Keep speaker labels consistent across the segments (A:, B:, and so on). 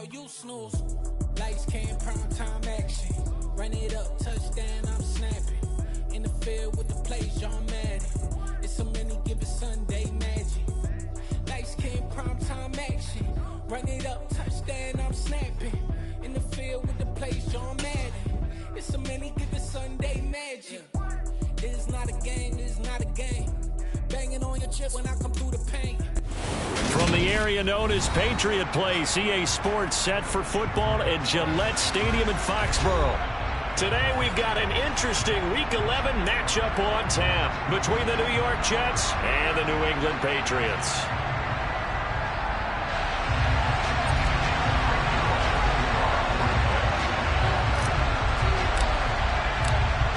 A: while you snooze. Lights came, prime time action. Run it up, touchdown, I'm snapping. In the field with the plays, John Madden. It's so many, give it Sunday magic. Lights came, prime time action. Run it up, touchdown, I'm snapping. In the field with the plays, John Madden. It's so many, give it Sunday magic. It is not a game, it is not a game. Banging on your chip when I come through the paint.
B: From the area known as Patriot Place, EA Sports set for football at Gillette Stadium in Foxborough. Today we've got an interesting Week 11 matchup on tap between the New York Jets and the New England Patriots.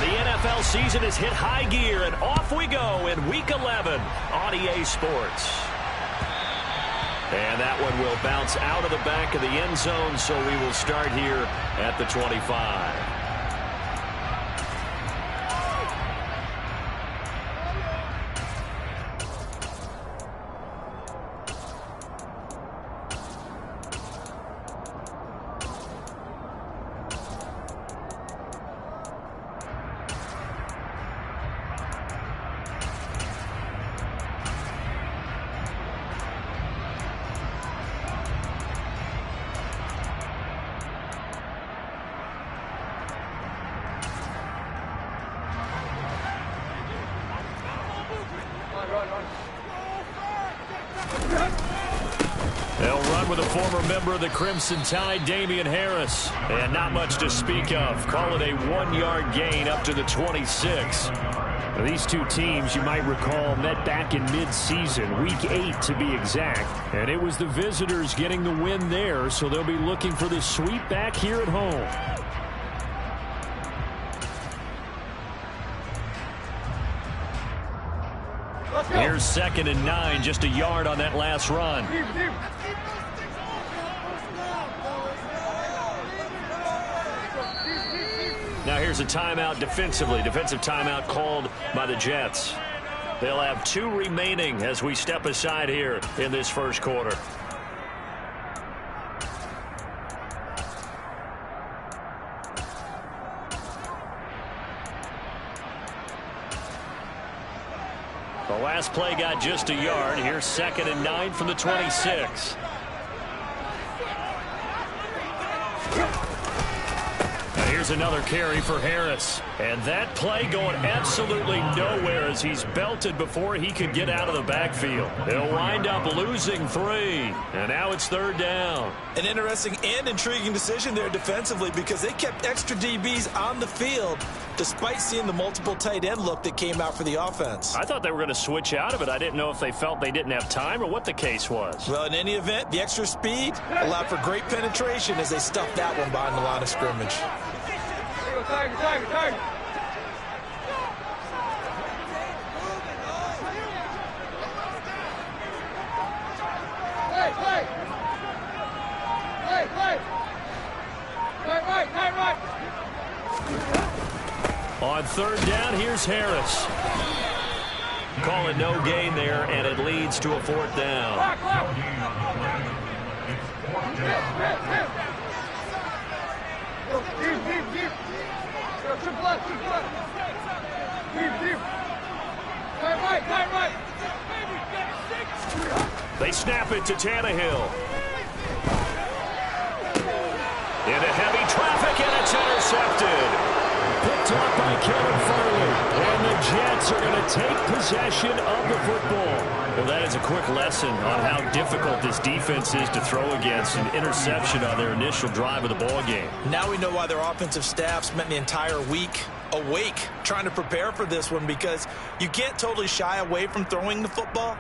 B: The NFL season has hit high gear, and off we go in Week 11 on EA Sports. And that one will bounce out of the back of the end zone, so we will start here at the 25. They'll run with a former member of the Crimson Tide, Damian Harris. And not much to speak of. Call it a 1-yard gain up to the 26.
C: Now, these two teams, you might recall, met back in mid-season, Week 8 to be exact. And it was the visitors getting the win there, so they'll be looking for the sweep back here at home.
B: Here's 2nd and 9, just a yard on that last run. Now here's a timeout defensively. Defensive timeout called by the Jets. They'll have 2 remaining as we step aside here in this first quarter. The last play got just a yard. Here's 2nd and 9 from the 26. Here's another carry for Harris. And that play going absolutely nowhere as he's belted before he could get out of the backfield. They'll wind up losing 3. And now it's 3rd down.
D: An interesting and intriguing decision there defensively because they kept extra DBs on the field despite seeing the multiple tight end look that came out for the offense.
B: I thought they were going to switch out of it. I didn't know if they felt they didn't have time or what the case was.
D: Well, in any event, the extra speed allowed for great penetration as they stuffed that one behind the line of scrimmage.
E: Target. Right.
B: On 3rd down, here's Harris. Call it no gain there, and it leads to a 4th down. They snap it to Tannehill. Into heavy traffic, and it's intercepted. Picked up by Kevin Farley. And the Jets are going to take possession of the football. Well, that is a quick lesson on how difficult this defense is to throw against. An interception on their initial drive of the ball game.
D: Now we know why their offensive staff spent the entire week awake trying to prepare for this one, because you can't totally shy away from throwing the football.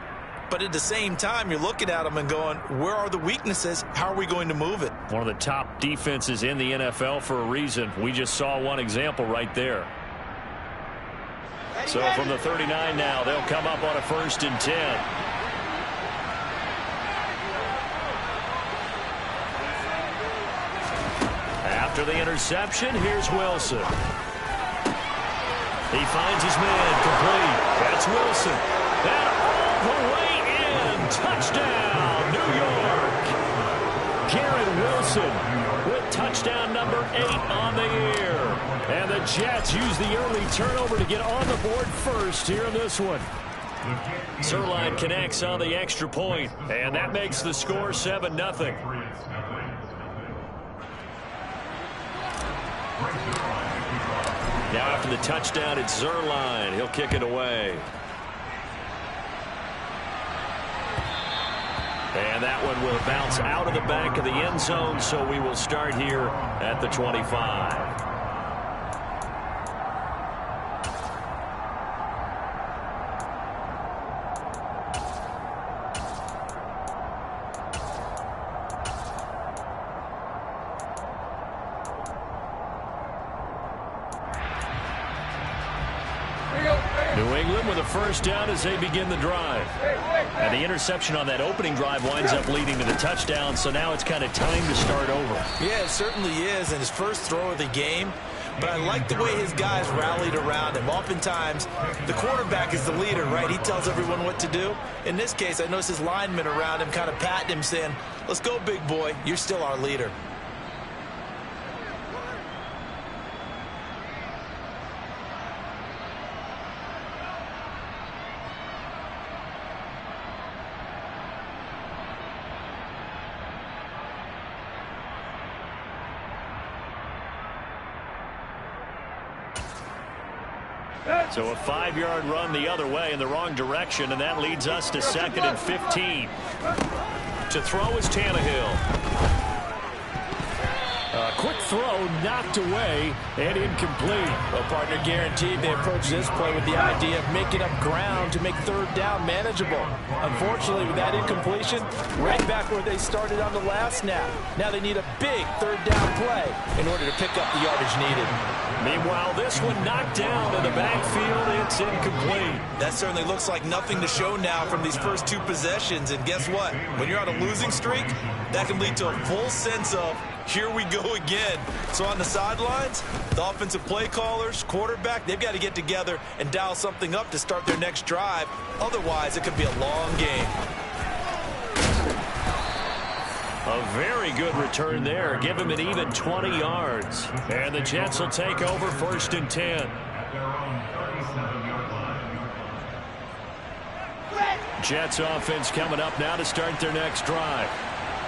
D: But at the same time, you're looking at them and going, where are the weaknesses? How are we going to move it?
B: One of the top defenses in the NFL for a reason. We just saw one example right there. So from the 39 now, they'll come up on a 1st and 10. After the interception, here's Wilson. He finds his man complete. That's Wilson. And all the way in. Touchdown, New York. Garrett Wilson
C: Wilson with touchdown number 8 on the year. And the Jets use the early turnover to get on the board first here in this one. Zuerlein connects on the extra point, and that makes the score 7-0. Now after the touchdown, it's Zuerlein. He'll kick it away. And that one will bounce out of the back of the end zone, so we will start here at the 25. New England with a first down as they begin the drive. And the interception on that opening drive winds up leading to the touchdown, so now it's kind of time to start over.
D: Yeah, it certainly is, and his first throw of the game. But I like the way his guys rallied around him. Oftentimes, the quarterback is the leader, right? He tells everyone what to do. In this case, I noticed his linemen around him kind of patting him, saying, "Let's go, big boy. You're still our leader."
C: So a 5-yard run the other way in the wrong direction, and that leads us to 2nd and 15. To throw is Tannehill. Quick throw knocked away and incomplete.
F: Well, partner, guaranteed they approach this play with the idea of making up ground to make third down manageable. Unfortunately, with that incompletion, right back where they started on the last snap. Now they need a big third down play in order to pick up the yardage needed.
C: Meanwhile, this one knocked down in the backfield. It's incomplete.
D: That certainly looks like nothing to show now from these first 2 possessions. And guess what? When you're on a losing streak, that can lead to a full sense of, here we go again. So on the sidelines, the offensive play callers, quarterback, they've got to get together and dial something up to start their next drive. Otherwise, it could be a long game.
C: A very good return there. Give him an even 20 yards. And the Jets will take over 1st and 10. Jets offense coming up now to start their next drive.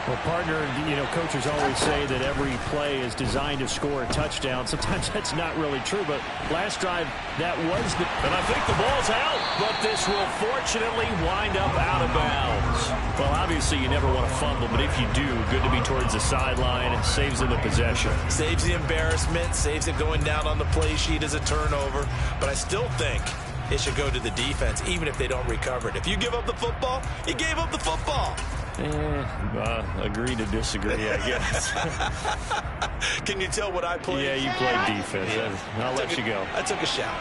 F: Well, partner, coaches always say that every play is designed to score a touchdown. Sometimes that's not really true, but last drive, that was the...
C: And I think the ball's out, but this will fortunately wind up out of bounds. Well, obviously, you never want to fumble, but if you do, good to be towards the sideline. It saves them the possession.
D: Saves the embarrassment, saves it going down on the play sheet as a turnover. But I still think it should go to the defense, even if they don't recover it. If you give up the football, you gave up the football.
C: Agree to disagree, I guess.
D: Can you tell what I played?
C: Yeah, you played defense. Yeah. I'll let you go.
D: I took a shot.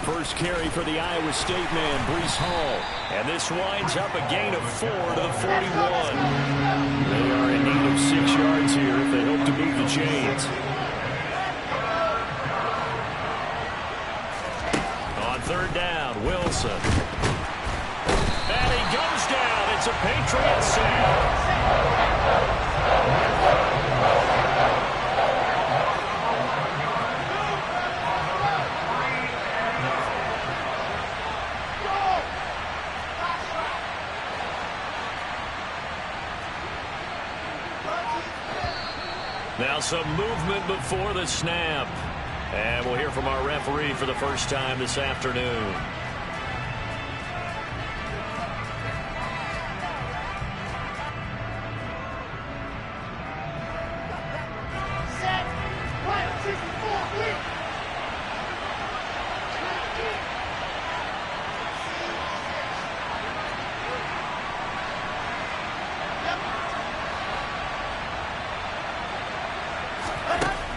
C: First carry for the Iowa State man, Breece Hall. And this winds up a gain of 4 to the 41. They are in need of 6 yards here if they hope to move the chains. On 3rd down, Wilson. And he goes down. It's a Patriot sack. Now some movement before the snap. And we'll hear from our referee for the first time this afternoon.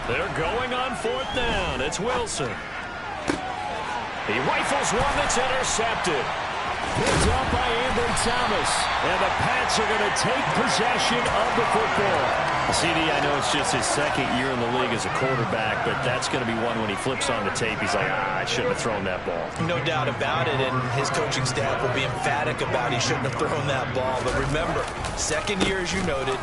C: They're going on 4th down. It's Wilson. He rifles one that's intercepted.
B: Picked up by Ambry Thomas. And the Pats are going to take possession of the football.
C: CD, I know it's just his second year in the league as a quarterback, but that's going to be one when he flips on the tape, he's like, I shouldn't have thrown that ball.
D: No doubt about it, and his coaching staff will be emphatic about he shouldn't have thrown that ball. But remember, second year, as you noted,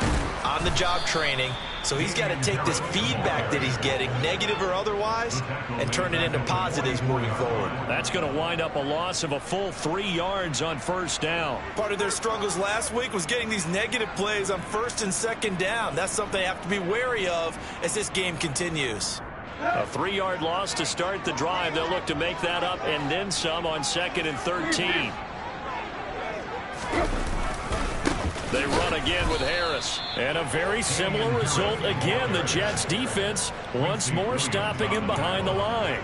D: on-the-job training, so he's got to take this feedback that he's getting, negative or otherwise, and turn it into positives moving forward.
B: That's going to wind up a loss of a full 3 yards on first down.
D: Part of their struggles last week was getting these negative plays on first and second down. That's something they have to be wary of as this game continues.
B: A 3-yard loss to start the drive. They'll look to make that up and then some on 2nd and 13. They run again with Harris. And a very similar result again. The Jets defense once more stopping him behind the line.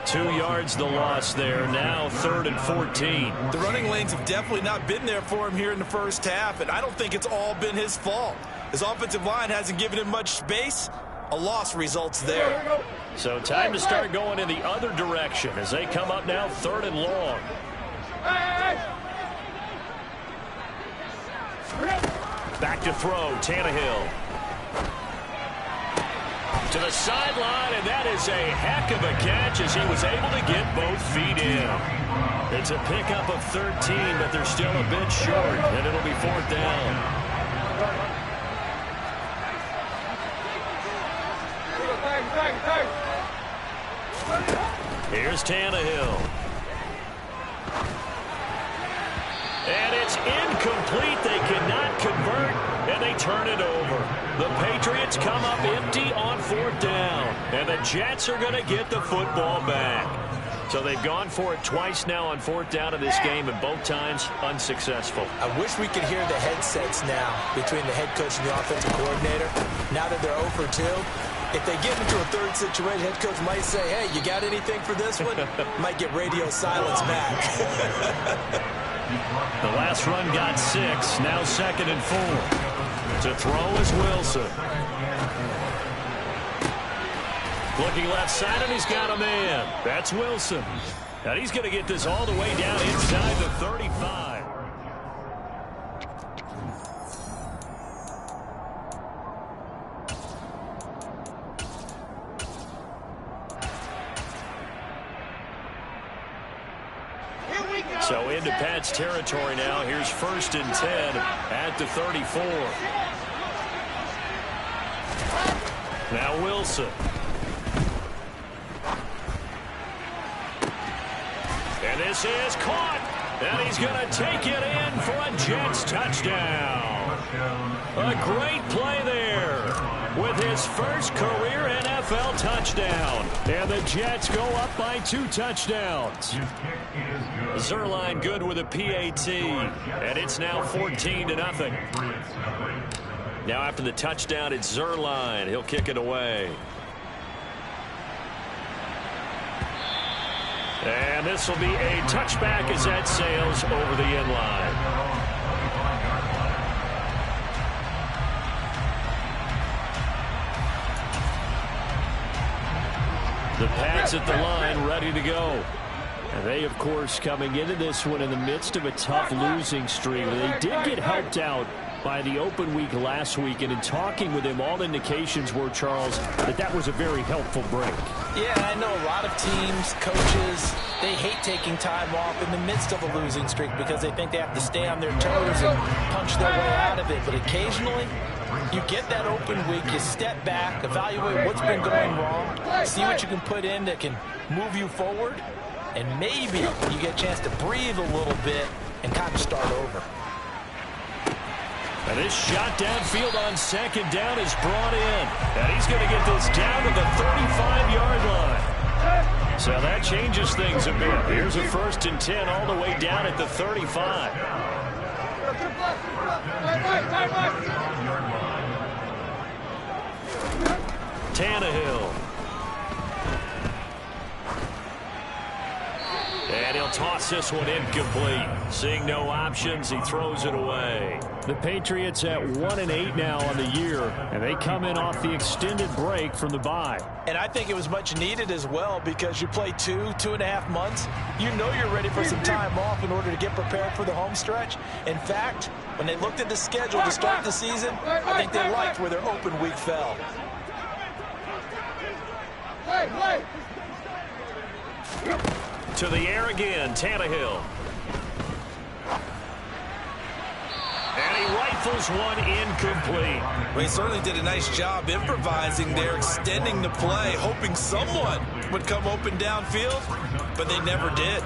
B: 2 yards the loss there. Now 3rd and 14.
D: The running lanes have definitely not been there for him here in the first half, and I don't think it's all been his fault. His offensive line hasn't given him much space. A loss results there.
B: So time to start going in the other direction as they come up now 3rd and long. Back to throw, Tannehill. To the sideline, and that is a heck of a catch as he was able to get both feet in. It's a pickup of 13, but they're still a bit short, and it'll be 4th down. Here's Tannehill. And it's incomplete. They cannot convert, and they turn it over. The Patriots come up empty on 4th down, and the Jets are going to get the football back. So they've gone for it twice now on 4th down in this game, and both times unsuccessful.
D: I wish we could hear the headsets now between the head coach and the offensive coordinator. Now that they're 0 for 2, if they get into a third situation, head coach might say, hey, you got anything for this one? Might get radio silence back.
B: The last run got 6. Now 2nd and 4. To throw is Wilson. Looking left side, and he's got a man. That's Wilson. And he's going to get this all the way down inside the 35. So into Pats territory now. Here's 1st and 10 at the 34. Now Wilson. And this is caught. And he's going to take it in for a Jets touchdown. A great play there with his first career NFL touchdown. And the Jets go up by 2 touchdowns. Zuerlein good with a PAT. And it's now 14-0. Now after the touchdown, it's Zuerlein. He'll kick it away. And this will be a touchback as that sails over the end line. The Pats at the line ready to go. And they, of course, coming into this one in the midst of a tough losing streak. They did get helped out by the open week last week, and in talking with him, all indications were, Charles, that was a very helpful break.
F: Yeah, I know a lot of teams, coaches, they hate taking time off in the midst of a losing streak because they think they have to stay on their toes and punch their way out of it. But occasionally, you get that open week, you step back, evaluate what's been going wrong, see what you can put in that can move you forward, and maybe you get a chance to breathe a little bit and kind of start over.
B: And this shot downfield on 2nd down is brought in. And he's going to get this down to the 35-yard line. So that changes things a bit. Here's a 1st and 10 all the way down at the 35. Tannehill. And he'll toss this one incomplete. Seeing no options, he throws it away.
C: The Patriots at 1-8 now on the year, and they come in off the extended break from the bye.
F: And I think it was much needed as well, because you play 2.5 months. You know you're ready for some time off in order to get prepared for the home stretch. In fact, when they looked at the schedule to start the season, I think they liked where their open week fell.
B: To the air again, Tannehill. And he rifles one incomplete.
D: Well, he certainly did a nice job improvising there, extending the play, hoping someone would come open downfield, but they never did.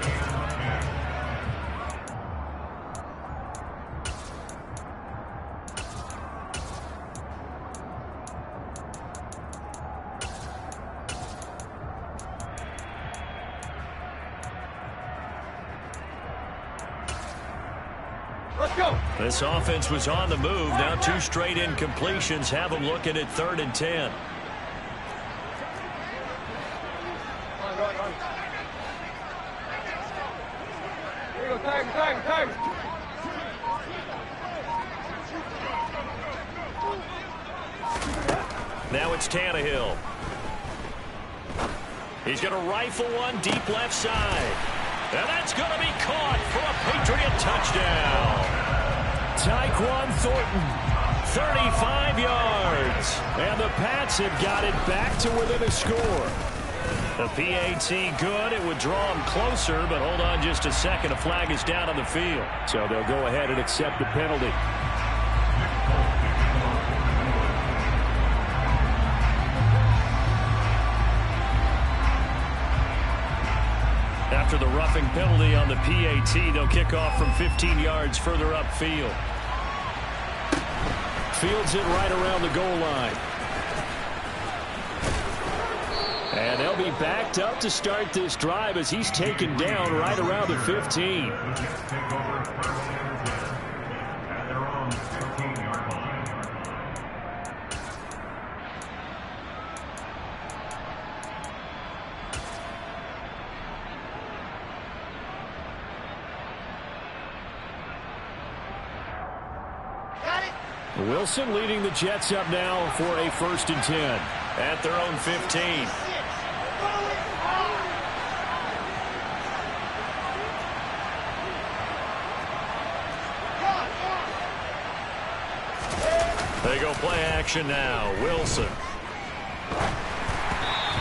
B: This offense was on the move. Now 2 straight incompletions have them looking at 3rd and 10.
E: Here you go, Tiger.
B: Now it's Tannehill. He's going to rifle one deep left side. And that's going to be caught for a Patriot touchdown.
C: Tyquan Thornton, 35 yards. And the Pats have got it back to within a score.
B: The PAT good. It would draw him closer, but hold on just a second. A flag is down on the field.
C: So they'll go ahead and accept the penalty.
B: After the roughing penalty on the PAT, they'll kick off from 15 yards further upfield.
C: Fields it right around the goal line. And they'll be backed up to start this drive as he's taken down right around the 15. Wilson leading the Jets up now for a 1st and 10.
B: At their own 15. They go play action now. Wilson.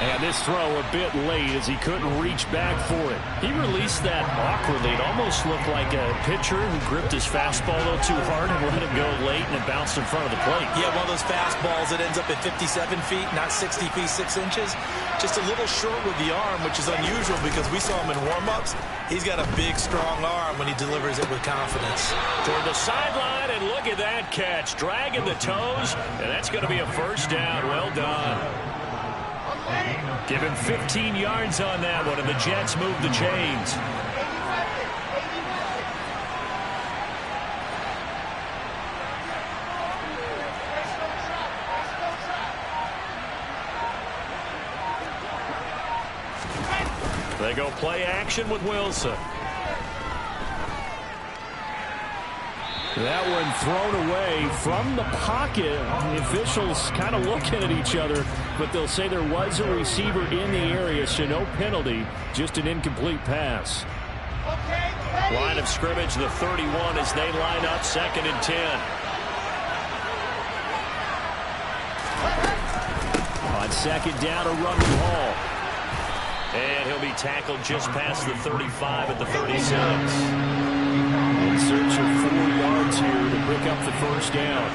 C: And this throw a bit late as he couldn't reach back for it.
B: He released that awkwardly. It almost looked like a pitcher who gripped his fastball a little too hard and let it go late, and it bounced in front of the plate.
D: Yeah, one of those fastballs that ends up at 57 feet, not 60 feet, 6 inches. Just a little short with the arm, which is unusual because we saw him in warm-ups. He's got a big, strong arm when he delivers it with confidence.
B: Toward the sideline, and look at that catch. Dragging the toes, and that's going to be a 1st down. Well done. Give him 15 yards on that one, and the Jets move the chains. They go play action with Wilson.
C: That one thrown away from the pocket. The officials kind of looking at each other, but they'll say there was a receiver in the area, so no penalty, just an incomplete pass.
B: Line of scrimmage, the 31 as they line up 2nd and 10.
C: On 2nd down, a run with Hall.
B: And he'll be tackled just past the 35 at the 36.
C: In search of 4 yards here to pick up the 1st down.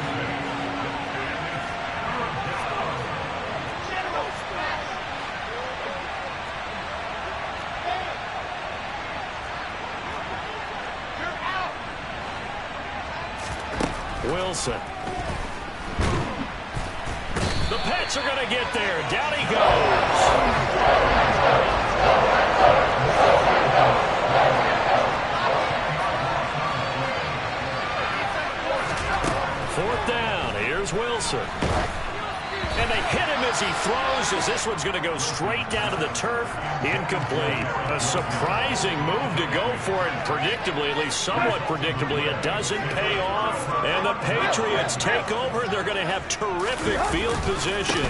B: Wilson. The Pats are going to get there. Down he goes. 4th down. Here's Wilson. And they hit him as as he throws, as this one's going to go straight down to the turf. Incomplete. A surprising move to go for it. Predictably, at least somewhat predictably, it doesn't pay off. And the Patriots take over. They're going to have terrific field position.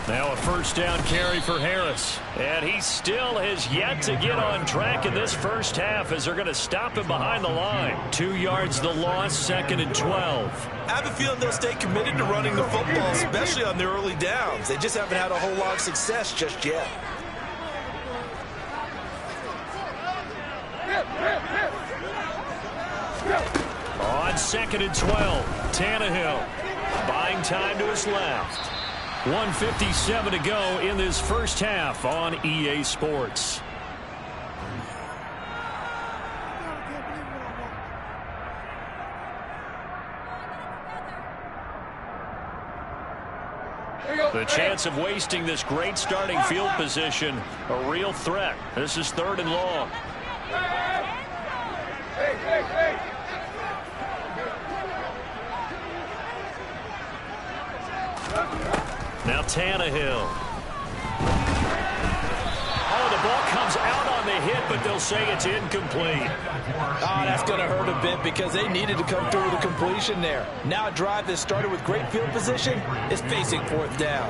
B: Now a first down carry for Harris. And he still has yet to get on track in this first half as they're going to stop him behind the line. 2 yards the loss, 2nd and 12.
D: I have a feeling they'll stay committed to running the football, especially on the early downs. They just haven't had a whole lot of success just yet.
B: On 2nd and 12, Tannehill buying time to his left. 1:57 to go in this first half on EA Sports. The chance of wasting this great starting field position, a real threat. This is 3rd and long. Now Tannehill. Oh, the ball comes out on the hit, but they'll say it's incomplete.
F: Oh, that's going to hurt a bit because they needed to come through with a completion there. Now a drive that started with great field position is facing 4th down.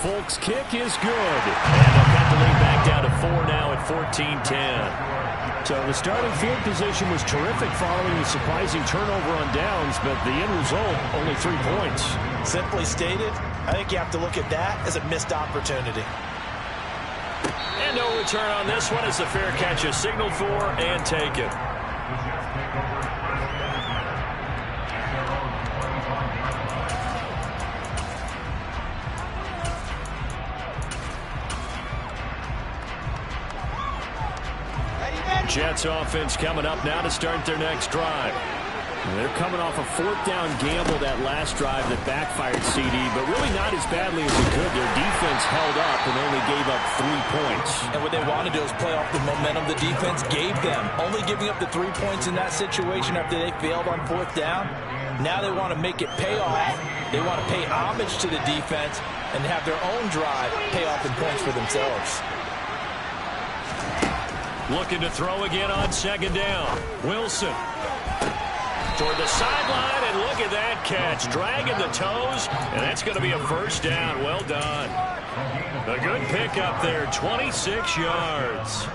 B: Folk's kick is good. And they'll cut the lead back down to 4 now at 14-10.
C: So the starting field position was terrific following the surprising turnover on downs, but the end result, only 3 points.
F: Simply stated, I think you have to look at that as a missed opportunity.
B: And no return on this one as the fair catch is signaled for and taken. Jets offense coming up now to start their next drive.
C: They're coming off a 4th down gamble that last drive that backfired, CD, but really not as badly as it could. Their defense held up and only gave up 3 points.
F: And what they want to do is play off the momentum the defense gave them. Only giving up the 3 points in that situation after they failed on 4th down. Now they want to make it pay off. They want to pay homage to the defense and have their own drive pay off in points for themselves.
B: Looking to throw again on 2nd down. Wilson toward the sideline, and look at that catch. Dragging the toes, and that's going to be a first down. Well done. A good pickup there, 26 yards.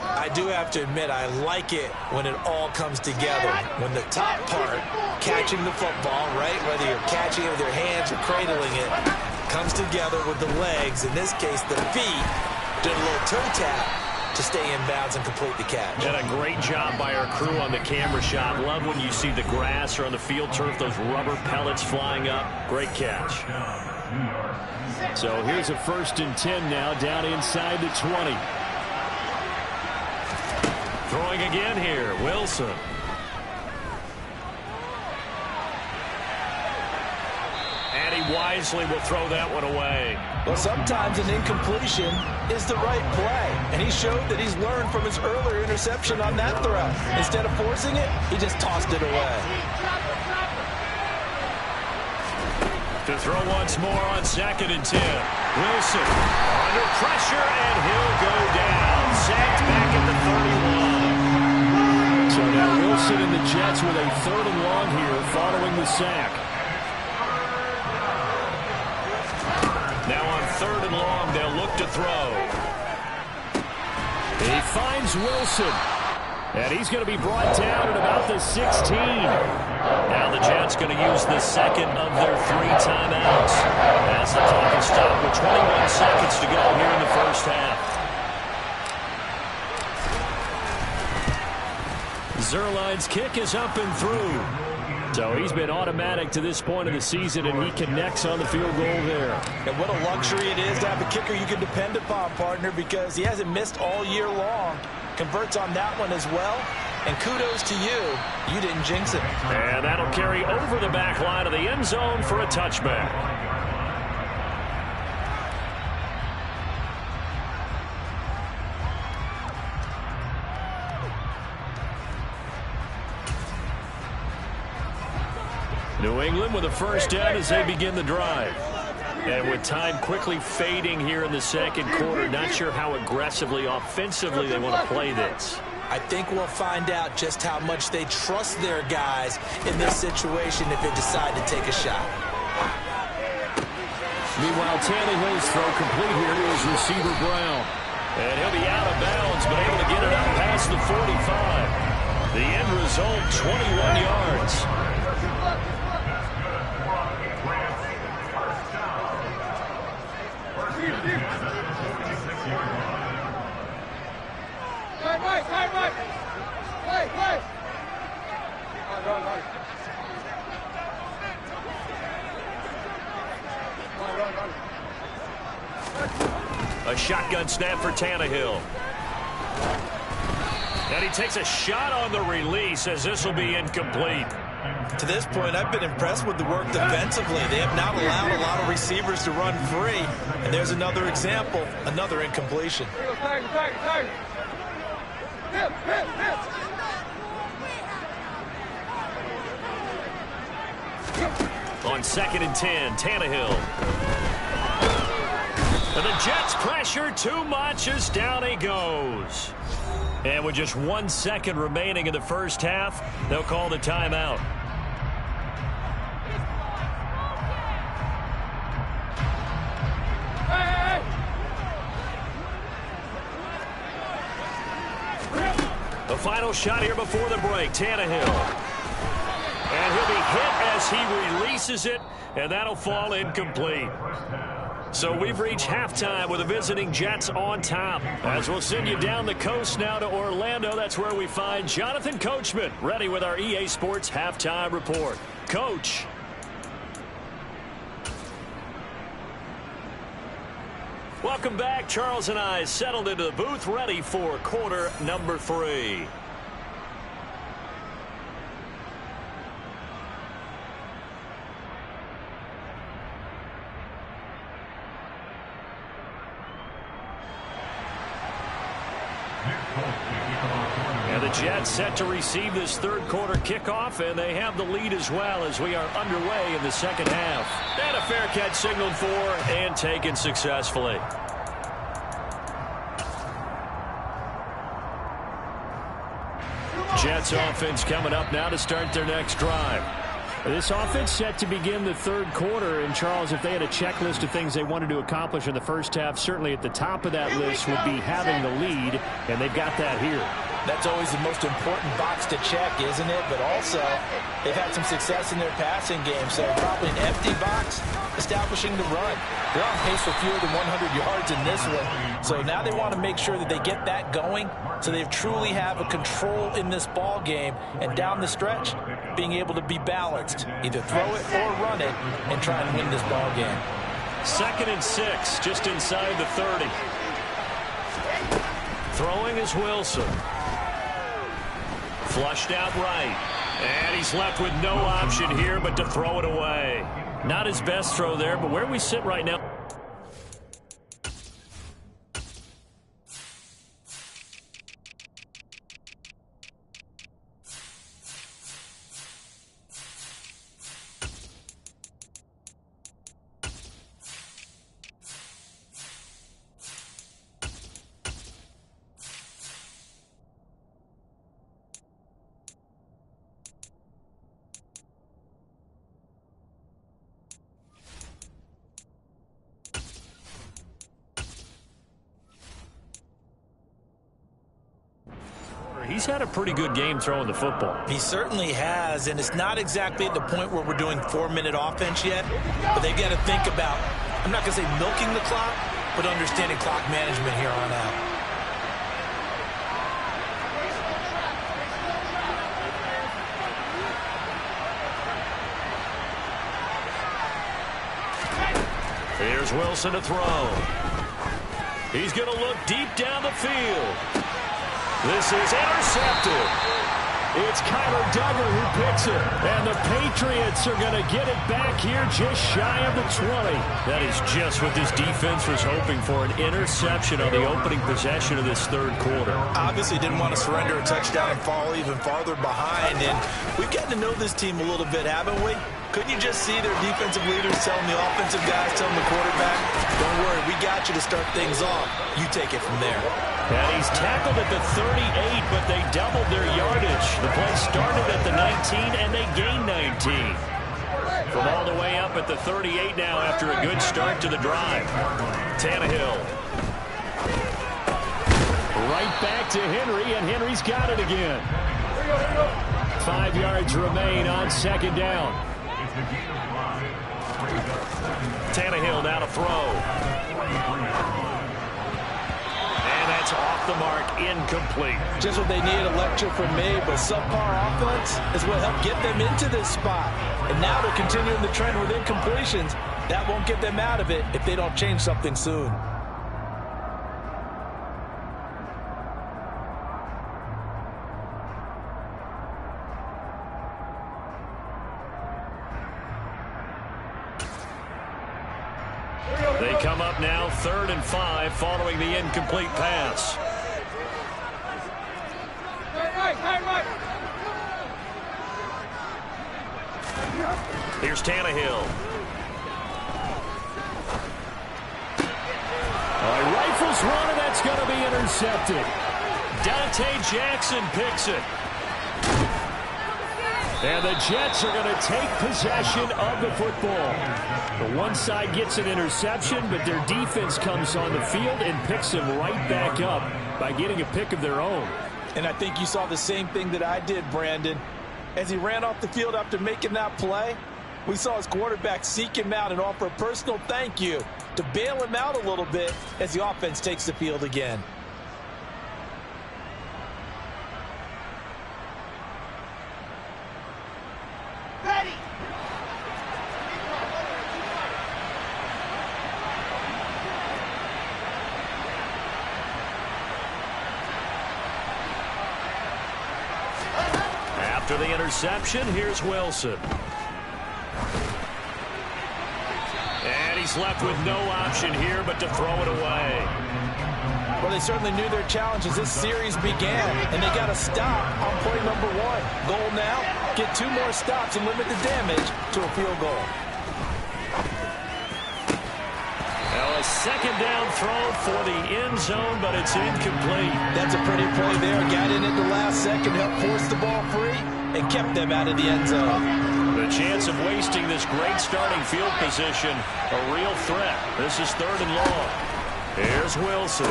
D: I do have to admit, I like it when it all comes together. When the top part, catching the football, right, whether you're catching it with your hands or cradling it, comes together with the legs, in this case the feet, did a little toe tap to stay in bounds and complete the catch.
B: And a great job by our crew on the camera shot. Love when you see the grass or on the field turf, those rubber pellets flying up. Great catch.
C: So here's a 1st and 10 now, down inside the 20.
B: Throwing again here, Wilson. And he wisely will throw that one away.
F: Well, sometimes an incompletion is the right play, and he showed that he's learned from his earlier interception on that throw. Instead of forcing it, he just tossed it away.
B: To throw once more on 2nd and 10. Wilson under pressure, and he'll go down. Sacked back at the 31.
C: So now Wilson and the Jets with a 3rd and long here following the sack.
B: Now on 3rd and long, they'll look to throw.
C: He finds Wilson. And he's going to be brought down at about the 16.
B: Now the Jets going to use the 2nd of their 3 timeouts. As the clock is stopped with 21 seconds to go here in the first half. Zuerlein's kick is up and through.
C: So he's been automatic to this point of the season, and he connects on the field goal there.
F: And what a luxury it is to have a kicker you can depend upon, partner, because he hasn't missed all year long. Converts on that one as well. And kudos to you. You didn't jinx it.
B: And that'll carry over the back line of the end zone for a touchback.
C: New England with a first down as they begin the drive. And with time quickly fading here in the second quarter, not sure how aggressively, offensively they want to play this.
F: I think we'll find out just how much they trust their guys in this situation if they decide to take a shot.
C: Meanwhile, Tannehill's throw complete here to his receiver, Brown. And he'll be out of bounds, but able to get it out past the 45. The end result, 21 yards. A shotgun snap for Tannehill. And he takes a shot on the release as this will be incomplete.
F: To this point, I've been impressed with the work defensively. They have not allowed a lot of receivers to run free. And there's another example, another incompletion.
C: On 2nd and 10, Tannehill. And the Jets pressure too much as down he goes. And with just 1 second remaining in the first half, they'll call the timeout. The final shot here before the break, Tannehill. And he'll be hit as he releases it, and that'll fall incomplete. So we've reached halftime with the visiting Jets on top. As we'll send you down the coast now to Orlando, that's where we find Jonathan Coachman ready with our EA Sports Halftime Report. Coach. Welcome back. Charles and I settled into the booth ready for quarter number 3. And the Jets set to receive this third quarter kickoff, and they have the lead as well as we are underway in the second half. And a fair catch signaled for and taken successfully. Jets offense coming up now to start their next drive. This offense set to begin the third quarter. And, Charles, if they had a checklist of things they wanted to accomplish in the first half, certainly at the top of that list would be having the lead, and they've got that here.
F: That's always the most important box to check, isn't it? But also, they've had some success in their passing game, so probably an empty box establishing the run. They're on pace for fewer than 100 yards in this one, so now they want to make sure that they get that going so they truly have a control in this ball game, and down the stretch, being able to be balanced, either throw it or run it, and try and win this ball game.
C: 2nd and 6, just inside the 30. Throwing is Wilson. Flushed out right. And he's left with no option here but to throw it away. Not his best throw there, but where we sit right now. He's had a pretty good game throwing the football.
F: He certainly has, and it's not exactly at the point where we're doing 4-minute offense yet, but they've got to think about, I'm not going to say milking the clock, but understanding clock management here on out.
C: Here's Wilson to throw. He's going to look deep down the field. This is intercepted. It's Kyler Duggar who picks it. And the Patriots are going to get it back here just shy of the 20. That is just what this defense was hoping for, an interception on the opening possession of this third quarter.
D: Obviously didn't want to surrender a touchdown and fall even farther behind. And we've gotten to know this team a little bit, haven't we? Couldn't you just see their defensive leaders telling the offensive guys, telling the quarterback, don't worry, we got you to start things off. You take it from there.
C: And he's tackled at the 38, but they doubled their yardage. The play started at the 19, and they gained 19. From all the way up at the 38 now after a good start to the drive. Tannehill. Right back to Henry, and Henry's got it again. 5 yards remain on second down. Tannehill now to throw. Off the mark, incomplete.
F: Just what they need, a lecture from me, but subpar offense is what helped get them into this spot. And now they're continuing the trend with incompletions. That won't get them out of it if they don't change something soon.
C: They come up now 3rd and 5 following the incomplete pass. Here's Tannehill. Rifles one, and that's going to be intercepted. Dante Jackson picks it. And the Jets are going to take possession of the football. The one side gets an interception, but their defense comes on the field and picks them right back up by getting a pick of their own.
F: And I think you saw the same thing that I did, Brandon. As he ran off the field after making that play, we saw his quarterback seek him out and offer a personal thank you to bail him out a little bit as the offense takes the field again.
C: After the interception, here's Wilson. And he's left with no option here but to throw it away.
F: Well, they certainly knew their challenge as this series began, and they got to stop on play number 1. Goal now, get 2 more stops and limit the damage to a field goal.
C: Now a second down throw for the end zone, but it's incomplete.
F: That's a pretty play there. Got in at the last second, helped force the ball free, and kept them out of the end zone.
C: The chance of wasting this great starting field position, a real threat. This is 3rd and long. Here's Wilson.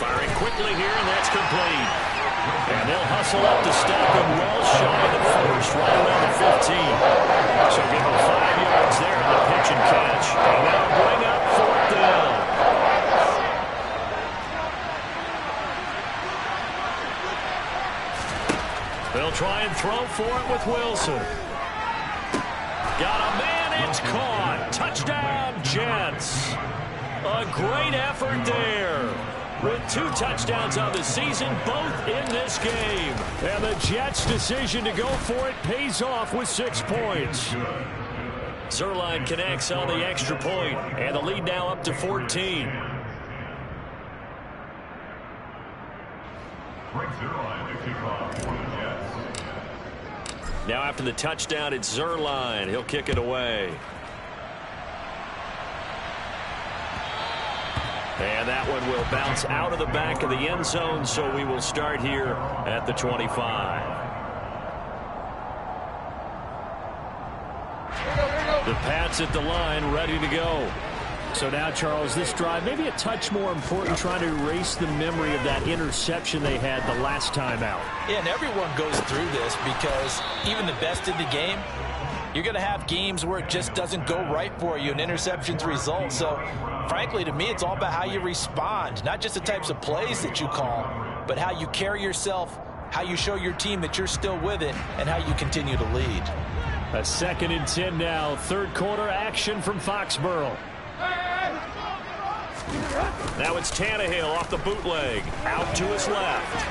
C: Firing quickly here, and that's complete. And they'll hustle up to stop him well shy of the first, right around the 15. So give him 5 yards there on the pitch and catch. And now bring up 4th down. They'll try and throw for it with Wilson. Got a man, it's caught. Touchdown, Jets. A great effort there. With 2 touchdowns on the season, both in this game. And the Jets' decision to go for it pays off with 6 points. Zuerlein connects on the extra point, and the lead now up to 14. Now after the touchdown, it's Zuerlein. He'll kick it away. And that one will bounce out of the back of the end zone, so we will start here at the 25. The Pats at the line, ready to go. So now, Charles, this drive maybe a touch more important, trying to erase the memory of that interception they had the last time out.
F: Yeah, and everyone goes through this because even the best in the game, you're going to have games where it just doesn't go right for you and interceptions result. So, frankly, to me, it's all about how you respond, not just the types of plays that you call, but how you carry yourself, how you show your team that you're still with it, and how you continue to lead.
C: A 2nd and 10 now, 3rd quarter action from Foxborough. Now it's Tannehill off the bootleg, out to his left.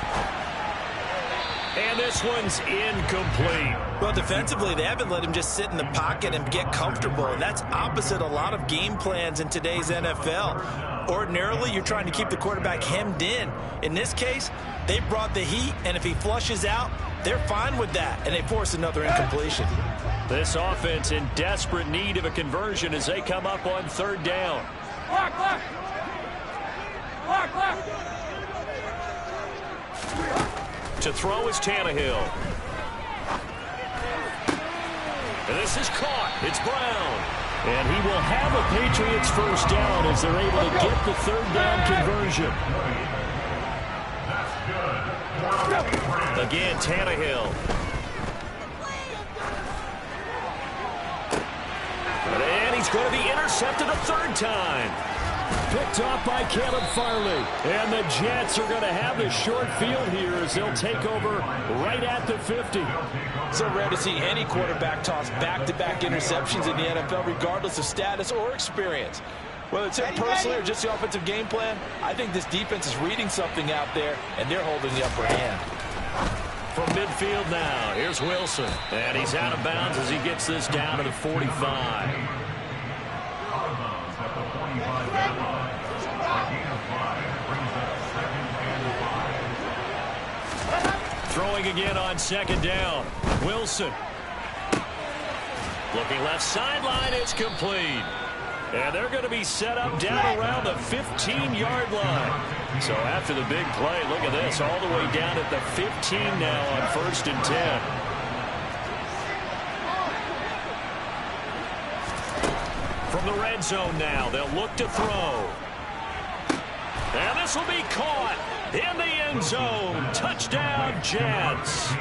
B: And this one's incomplete.
D: Well, defensively, they haven't let him just sit in the pocket and get comfortable, and that's opposite a lot of game plans in today's NFL. Ordinarily, you're trying to keep the quarterback hemmed in. In this case, they brought the heat, and if he flushes out, they're fine with that, and they force another incompletion.
B: This offense in desperate need of a conversion as they come up on third down.
E: Block, block. Block, block.
B: To throw is Tannehill. And this is caught. It's Brown. And he will have a Patriots first down as they're able to get the third down conversion. Again, Tannehill. And he's going to be intercepted a third time. Picked off by Caleb Farley. And the Jets are going to have the short field here as they'll take over right at the 50.
F: So rare to see any quarterback toss back-to-back interceptions in the NFL, regardless of status or experience. Whether it's him personally or just the offensive game plan, I think this defense is reading something out there, and they're holding the upper hand.
B: From midfield now, here's Wilson. And he's out of bounds as he gets this down to the 45. Throwing again on second down. Wilson. Looking left sideline, it's complete. And they're going to be set up down around the 15-yard line. So after the big play, look at this, all the way down at the 15 now on 1st and 10. From the red zone now, they'll look to throw. And this will be caught in the end zone. Touchdown, Jets.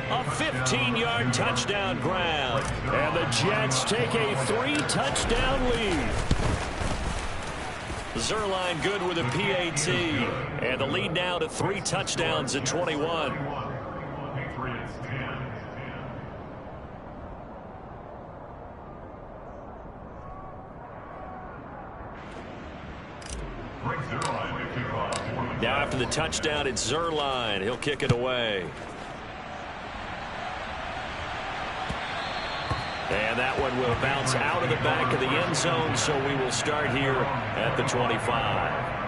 B: A 15-yard touchdown grab. And the Jets take a 3-touchdown lead. Zuerlein good with a PAT. And the lead now to 3 touchdowns at 21. Now after the touchdown, it's Zuerlein. He'll kick it away. And that one will bounce out of the back of the end zone, so we will start here at the 25.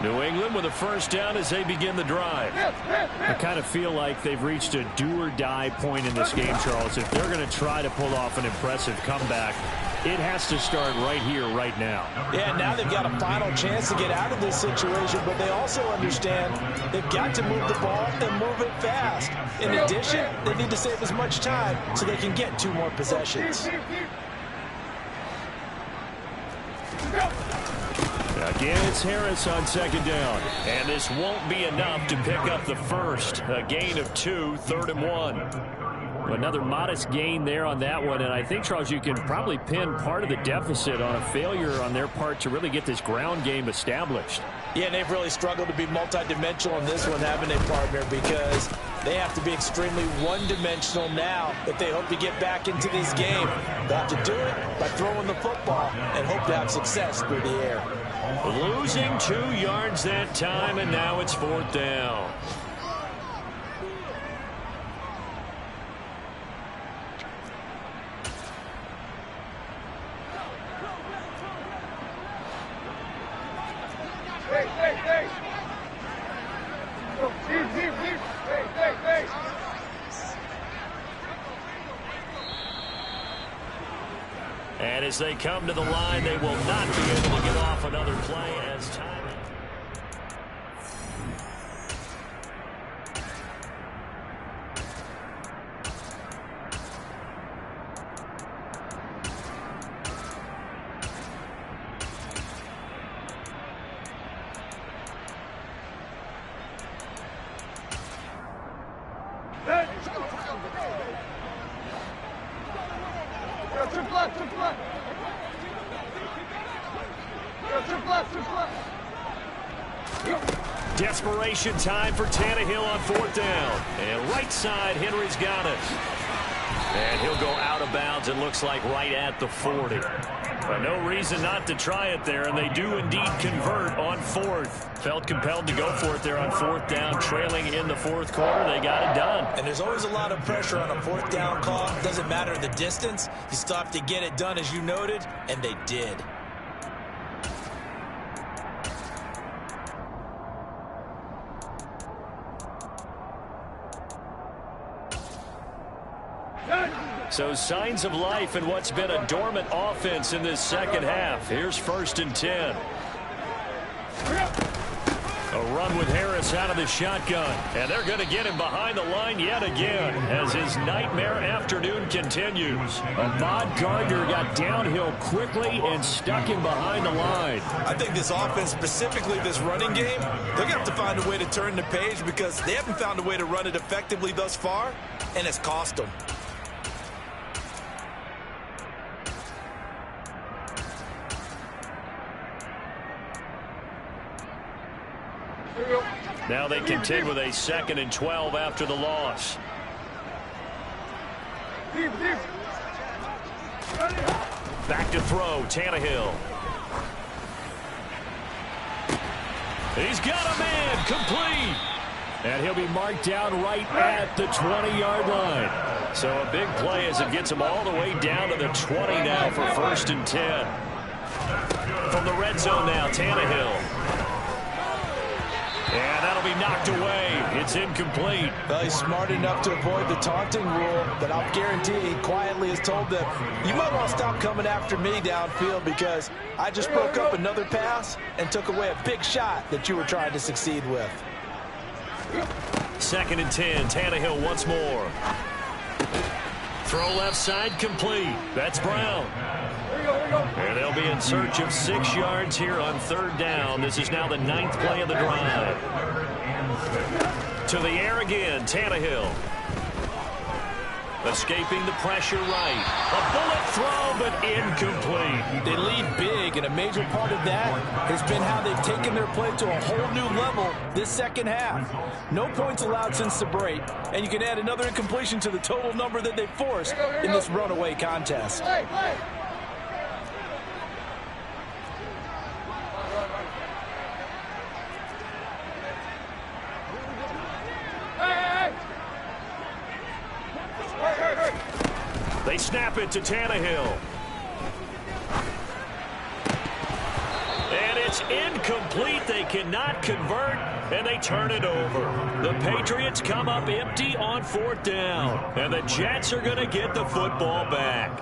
B: New England with a first down as they begin the drive.
C: I kind of feel like they've reached a do-or-die point in this game, Charles. If they're going to try to pull off an impressive comeback, it has to start right here, right now.
F: Yeah, now they've got a final chance to get out of this situation, but they also understand they've got to move the ball and move it fast. In addition, they need to save as much time so they can get 2 more possessions.
C: Again, it's Harris on second down.
B: And this won't be enough to pick up the first. A gain of 2, 3rd and 1.
C: Another modest gain there on that one. And I think, Charles, you can probably pin part of the deficit on a failure on their part to really get this ground game established.
F: Yeah, and they've really struggled to be multidimensional in this one, haven't they, partner? Because they have to be extremely one-dimensional now if they hope to get back into this game. They'll have to do it by throwing the football and hope to have success through the air.
B: Losing 2 yards that time, and now it's 4th down. And as they come to the line, they will not be able to get off another play as time. Desperation time for Tannehill on 4th down. And right side, Henry's got it. And he'll go out of bounds, it looks like, right at the 40. But no reason not to try it there, and they do indeed convert on 4th. Felt compelled to go for it there on 4th down, trailing in the 4th quarter. They got it done.
D: And there's always a lot of pressure on a 4th down call. Doesn't matter the distance. You still have to get it done, as you noted, and they did.
B: So signs of life in what's been a dormant offense in this second half. Here's 1st and 10. A run with Harris out of the shotgun. And they're going to get him behind the line yet again as his nightmare afternoon continues. Ahmad Gardner got downhill quickly and stuck him behind the line.
D: I think this offense, specifically this running game, they're going to have to find a way to turn the page because they haven't found a way to run it effectively thus far, and it's cost them.
B: Now they contend with a 2nd and 12 after the loss. Back to throw, Tannehill. He's got a man, complete. And he'll be marked down right at the 20-yard line. So a big play as it gets him all the way down to the 20 now for 1st and 10. From the red zone now, Tannehill. And that'll be knocked away. It's incomplete.
F: Well, he's smart enough to avoid the taunting rule, but I'll guarantee he quietly has told them, you might want to stop coming after me downfield because I just broke up another pass and took away a big shot that you were trying to succeed with.
B: 2nd and 10. Tannehill once more. Throw left side complete. That's Brown. And they'll be in search of 6 yards here on 3rd down. This is now the 9th play of the drive. To the air again, Tannehill. Escaping the pressure right. A bullet throw, but incomplete.
F: They lead big, and a major part of that has been how they've taken their play to a whole new level this second half. No points allowed since the break, and you can add another incompletion to the total number that they forced in this runaway contest.
B: They snap it to Tannehill. And it's incomplete. They cannot convert, and they turn it over. The Patriots come up empty on 4th down, and the Jets are going to get the football back.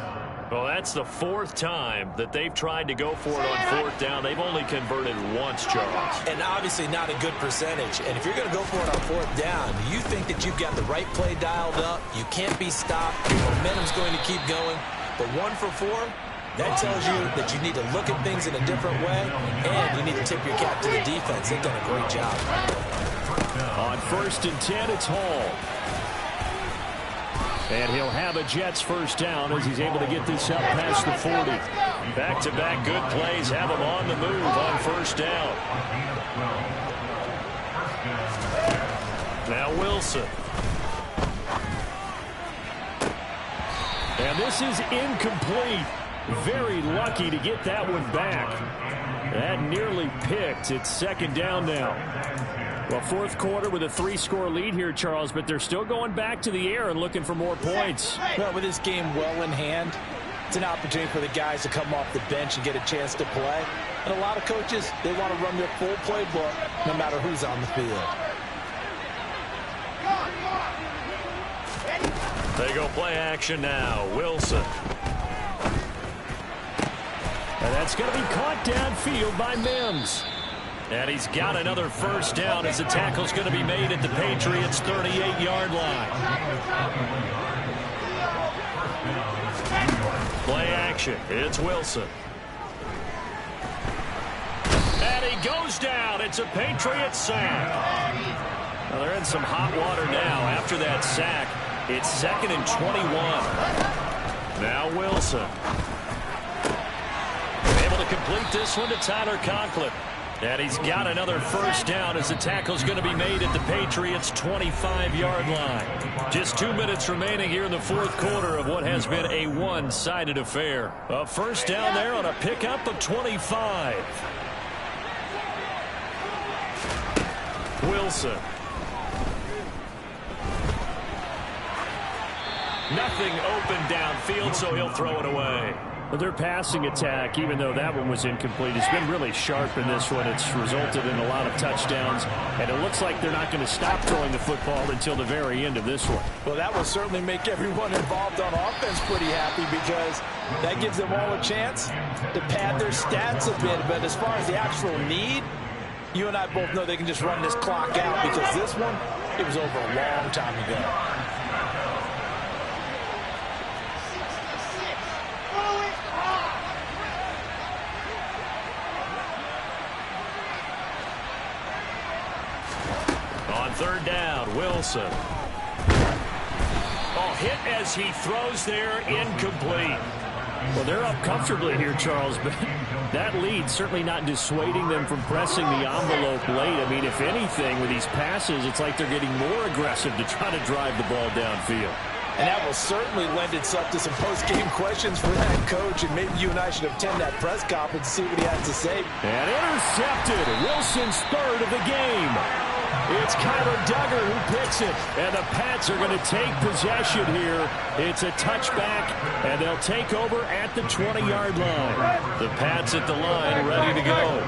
B: Well, that's the 4th time that they've tried to go for it on 4th down. They've only converted once, Charles.
D: And obviously not a good percentage. And if you're going to go for it on 4th down, you think that you've got the right play dialed up. You can't be stopped. Your momentum's going to keep going. But 1 for 4, that tells you that you need to look at things in a different way, and you need to tip your cap to the defense. They've done a great job.
B: On 1st and 10, it's Hall. And he'll have a Jets 1st down as he's able to get this up past the 40. Back-to-back good plays have him on the move on 1st down. Now Wilson. And this is incomplete. Very lucky to get that one back. That nearly picked. It's 2nd down now. Well, 4th quarter with a 3-score lead here, Charles, but they're still going back to the air and looking for more points.
F: Well, with this game well in hand, it's an opportunity for the guys to come off the bench and get a chance to play. And a lot of coaches, they want to run their full playbook no matter who's on the field.
B: They go play action now. Wilson. And that's going to be caught downfield by Mims. And he's got another 1st down as the tackle's going to be made at the Patriots' 38-yard line. Play action. It's Wilson. And he goes down. It's a Patriots sack. Well, they're in some hot water now after that sack. It's 2nd and 21. Now Wilson. Able to complete this one to Tyler Conklin.
C: And he's got another first down as the tackle's going to be made at the Patriots' 25-yard line. Just 2 minutes remaining here in the fourth quarter of what has been a one-sided affair. A first down there on a pickup of 25. Wilson. Nothing open downfield, so he'll throw it away. But their passing attack, even though that one was incomplete, has been really sharp in this one. It's resulted in a lot of touchdowns, and it looks like they're not going to stop throwing the football until the very end of this one.
F: Well, that will certainly make everyone involved on offense pretty happy because that gives them all a chance to pad their stats a bit. But as far as the actual need, you and I both know they can just run this clock out because this one, it was over a long time ago. On third down, Wilson. Oh, hit as he throws there, incomplete.
C: Well, they're up comfortably here, Charles, but that lead certainly not dissuading them from pressing the envelope late. I mean, if anything, with these passes, it's like they're getting more aggressive to try to drive the ball downfield.
F: And that will certainly lend itself to some post-game questions for that coach, and maybe you and I should attend that press conference to see what he has to say.
C: And intercepted. Wilson's third of the game. It's Kyler Duggar who picks it, and the Pats are going to take possession here. It's a touchback, and they'll take over at the 20-yard line. The Pats at the line, ready to go.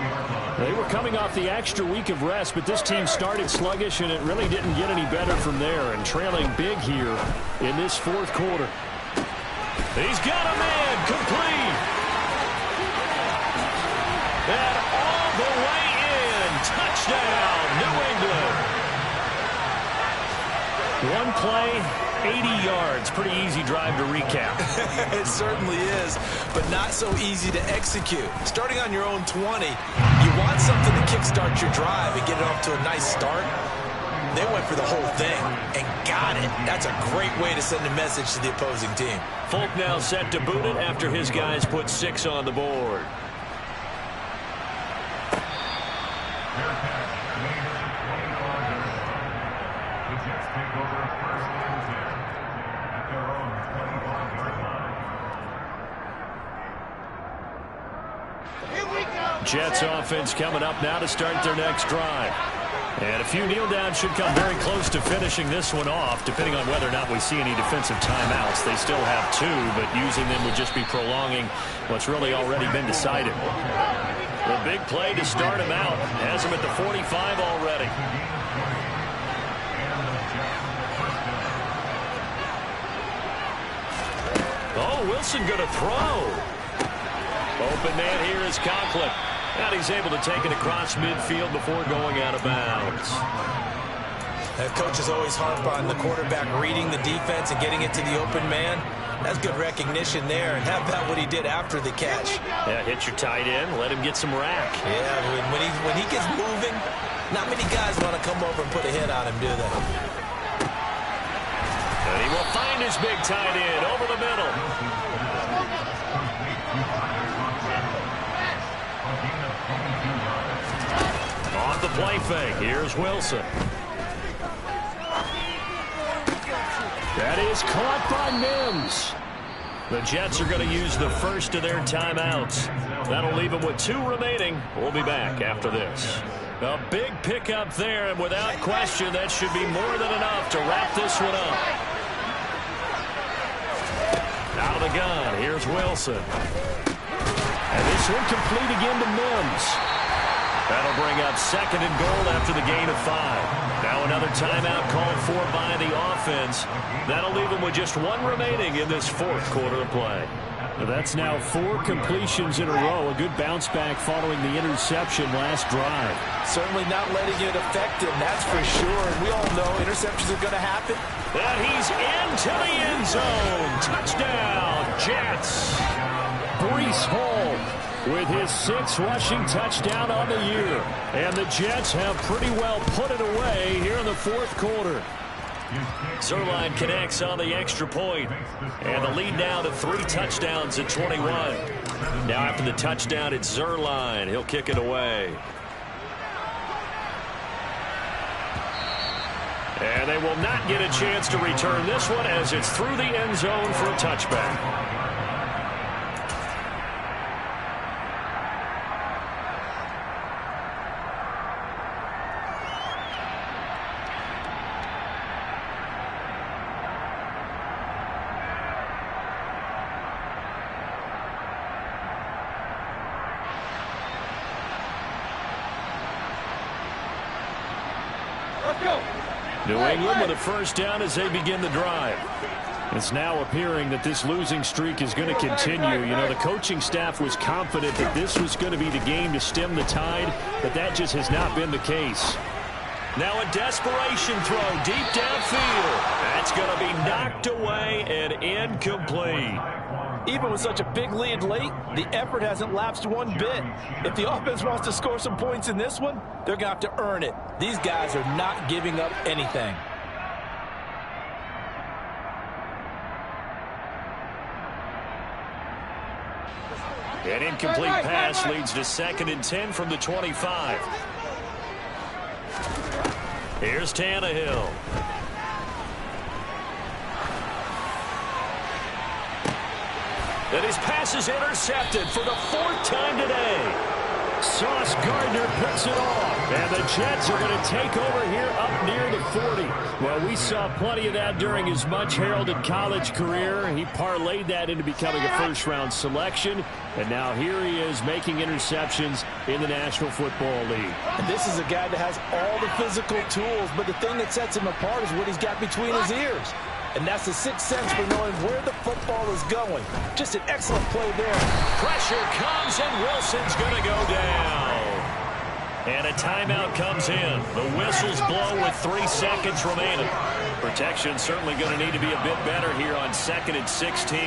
C: They were coming off the extra week of rest, but this team started sluggish, and it really didn't get any better from there, and trailing big here in this fourth quarter. He's got a man, complete. And all the way in, touchdown, New England. One play, 80 yards. Pretty easy drive to recap.
D: It certainly is, but not so easy to execute. Starting on your own 20, you want something to kickstart your drive and get it off to a nice start. They went for the whole thing and got it. That's a great way to send a message to the opposing team.
C: Folk now set to boot it after his guys put 6 on the board. Jets offense coming up now to start their next drive. And a few kneel downs should come very close to finishing this one off, depending on whether or not we see any defensive timeouts. They still have 2, but using them would just be prolonging what's really already been decided. The big play to start him out has him at the 45 already. Oh, Wilson going to throw. Open man here is Conklin. And he's able to take it across midfield before going out of bounds.
D: Coaches always harp on the quarterback reading the defense and getting it to the open man. That's good recognition there. And how about what he did after the catch?
C: Yeah, hit your tight end, let him get some rack.
D: Yeah, when he gets moving, not many guys want to come over and put a hit on him, do they?
C: And he will find his big tight end over the middle. Off the play fake, here's Wilson. That is caught by Mims. The Jets are going to use the first of their timeouts. That'll leave them with 2 remaining. We'll be back after this. A big pickup there, and without question, that should be more than enough to wrap this one up. Out of the gun, here's Wilson. And this one complete again to Mims. That'll bring up 2nd and goal after the gain of 5. Now another timeout called for by the offense. That'll leave them with just 1 remaining in this fourth quarter of play. That's now 4 completions in a row. A good bounce back following the interception last drive.
F: Certainly not letting it affect him, that's for sure. And we all know interceptions are going to happen.
C: And he's into the end zone. Touchdown, Jets. Breece Hall with his 6th rushing touchdown on the year. And the Jets have pretty well put it away here in the fourth quarter. Zuerlein connects on the extra point, and the lead now to 3 touchdowns at 21. Now after the touchdown, it's Zuerlein. He'll kick it away.
B: And they will not get a chance to return this one as it's through the end zone for a touchback. New England with a first down as they begin the drive. It's now appearing that this losing streak is going to continue. You know, the coaching staff was confident that this was going to be the game to stem the tide, but that just has not been the case. Now a desperation throw deep downfield. That's going to be knocked away and incomplete.
F: Even with such a big lead late, the effort hasn't lapsed one bit. If the offense wants to score some points in this one, they're going to have to earn it. These guys are not giving up anything.
B: An incomplete pass leads to 2nd and 10 from the 25. Here's Tannehill. And his pass is intercepted for the 4th time today. Sauce Gardner puts it off. And the Jets are going to take over here up near the 40. Well, we saw plenty of that during his much-heralded college career. He parlayed that into becoming a first-round selection. And now here he is making interceptions in the National Football League.
F: And this is a guy that has all the physical tools, but the thing that sets him apart is what he's got between his ears. And that's the sixth sense for knowing where the football is going. Just an excellent play there.
B: Pressure comes, and Wilson's going to go down. And a timeout comes in. The whistles blow with 3 seconds remaining. Protection certainly going to need to be a bit better here on 2nd and 16.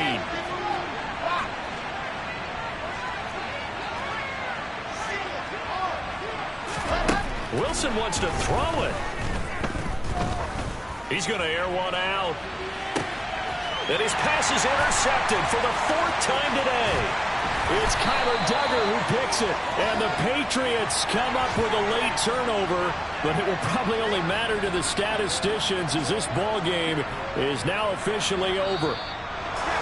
B: Wilson wants to throw it. He's going to air one out. And his pass is intercepted for the 4th time today. It's Kyler Duggar who picks it. And the Patriots come up with a late turnover. But it will probably only matter to the statisticians as this ball game is now officially over.